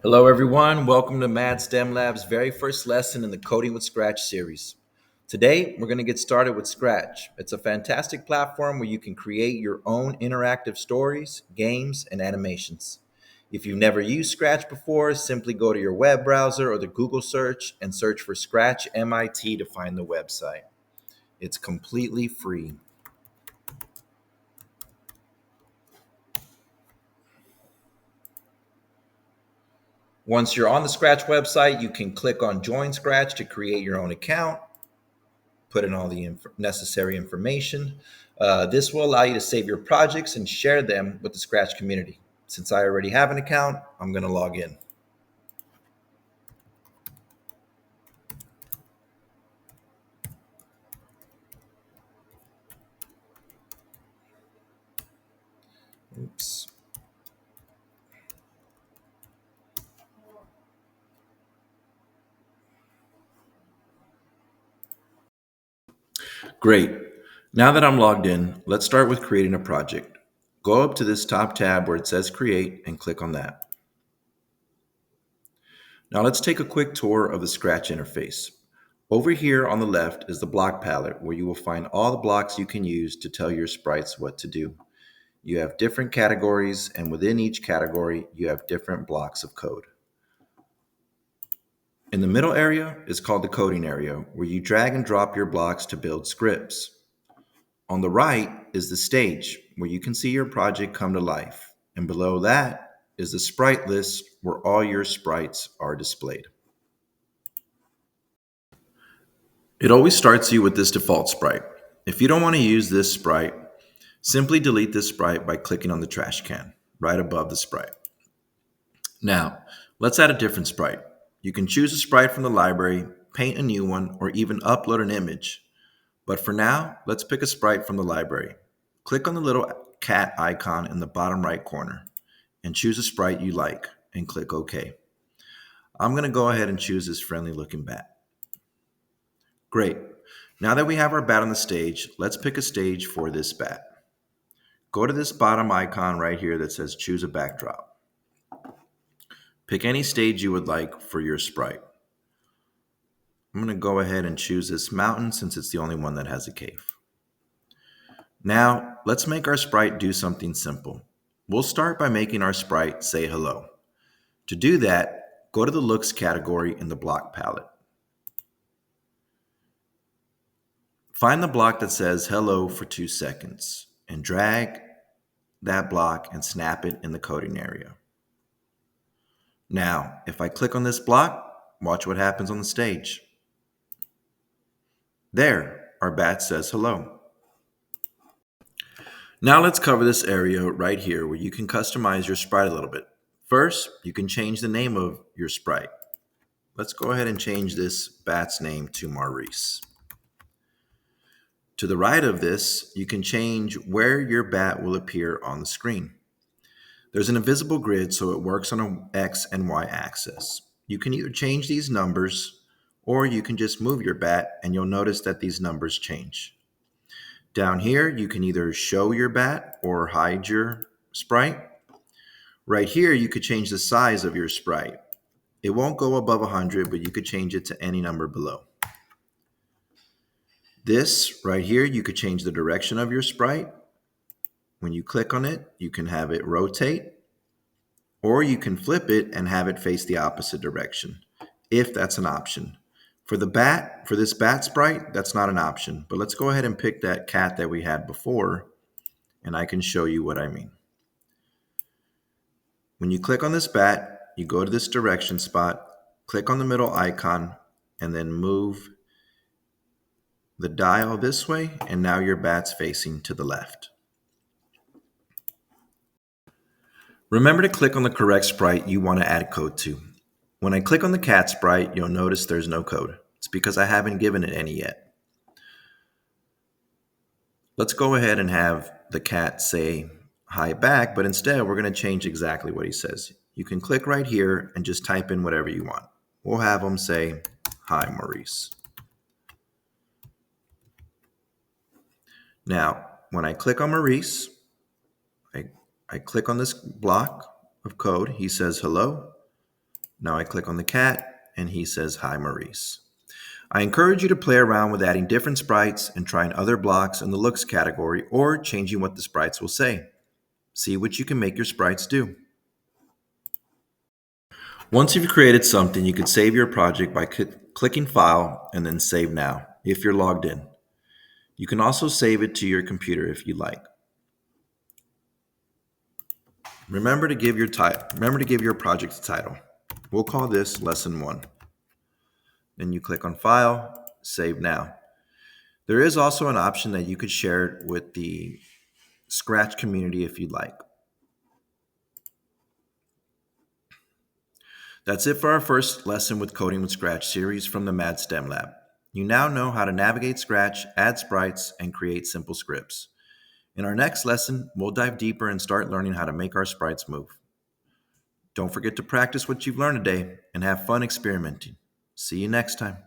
Hello, everyone. Welcome to MadStem Lab's very first lesson in the Coding with Scratch series. Today, we're going to get started with Scratch. It's a fantastic platform where you can create your own interactive stories, games, and animations. If you've never used Scratch before, simply go to your web browser or the Google search and search for Scratch MIT to find the website. It's completely free. Once you're on the Scratch website, you can click on Join Scratch to create your own account, put in all the necessary information. This will allow you to save your projects and share them with the Scratch community. Since I already have an account, I'm going to log in. Oops. Great. Now that I'm logged in, let's start with creating a project. Go up to this top tab where it says Create and click on that. Now let's take a quick tour of the Scratch interface. Over here on the left is the block palette where you will find all the blocks you can use to tell your sprites what to do. You have different categories, and within each category, you have different blocks of code. In the middle area is called the coding area, where you drag and drop your blocks to build scripts. On the right is the stage, where you can see your project come to life. And below that is the sprite list, where all your sprites are displayed. It always starts you with this default sprite. If you don't want to use this sprite, simply delete this sprite by clicking on the trash can right above the sprite. Now, let's add a different sprite. You can choose a sprite from the library, paint a new one, or even upload an image. But for now, let's pick a sprite from the library. Click on the little cat icon in the bottom right corner and choose a sprite you like and click OK. I'm going to go ahead and choose this friendly looking bat. Great. Now that we have our bat on the stage, let's pick a stage for this bat. Go to this bottom icon right here that says choose a backdrop. Pick any stage you would like for your sprite. I'm going to go ahead and choose this mountain since it's the only one that has a cave. Now, let's make our sprite do something simple. We'll start by making our sprite say hello. To do that, go to the looks category in the block palette. Find the block that says hello for 2 seconds and drag that block and snap it in the coding area. Now, if I click on this block, watch what happens on the stage. There, our bat says hello. Now let's cover this area right here where you can customize your sprite a little bit. First, you can change the name of your sprite. Let's go ahead and change this bat's name to Maurice. To the right of this, you can change where your bat will appear on the screen. There's an invisible grid, so it works on an X and Y axis. You can either change these numbers, or you can just move your bat and you'll notice that these numbers change. Down here, you can either show your bat or hide your sprite. Right here, you could change the size of your sprite. It won't go above 100, but you could change it to any number below. This right here, you could change the direction of your sprite. When you click on it, you can have it rotate, or you can flip it and have it face the opposite direction, if that's an option. For this bat sprite, that's not an option, but let's go ahead and pick that cat that we had before, and I can show you what I mean. When you click on this bat, you go to this direction spot, click on the middle icon, and then move the dial this way, and now your bat's facing to the left. Remember to click on the correct sprite you want to add code to. When I click on the cat sprite, you'll notice there's no code. It's because I haven't given it any yet. Let's go ahead and have the cat say hi back, but instead we're going to change exactly what he says. You can click right here and just type in whatever you want. We'll have him say, hi, Maurice. Now, when I click on Maurice, I click on this block of code. He says hello. Now I click on the cat and he says, "Hi, Maurice." I encourage you to play around with adding different sprites and trying other blocks in the looks category or changing what the sprites will say. See what you can make your sprites do. Once you've created something, you can save your project by clicking File and then Save Now if you're logged in. You can also save it to your computer if you like. Remember to give your project a title. We'll call this Lesson 1. Then you click on File, Save Now. There is also an option that you could share it with the Scratch community if you'd like. That's it for our first lesson with Coding with Scratch series from the MadStem Lab. You now know how to navigate Scratch, add sprites, and create simple scripts. In our next lesson, we'll dive deeper and start learning how to make our sprites move. Don't forget to practice what you've learned today and have fun experimenting. See you next time.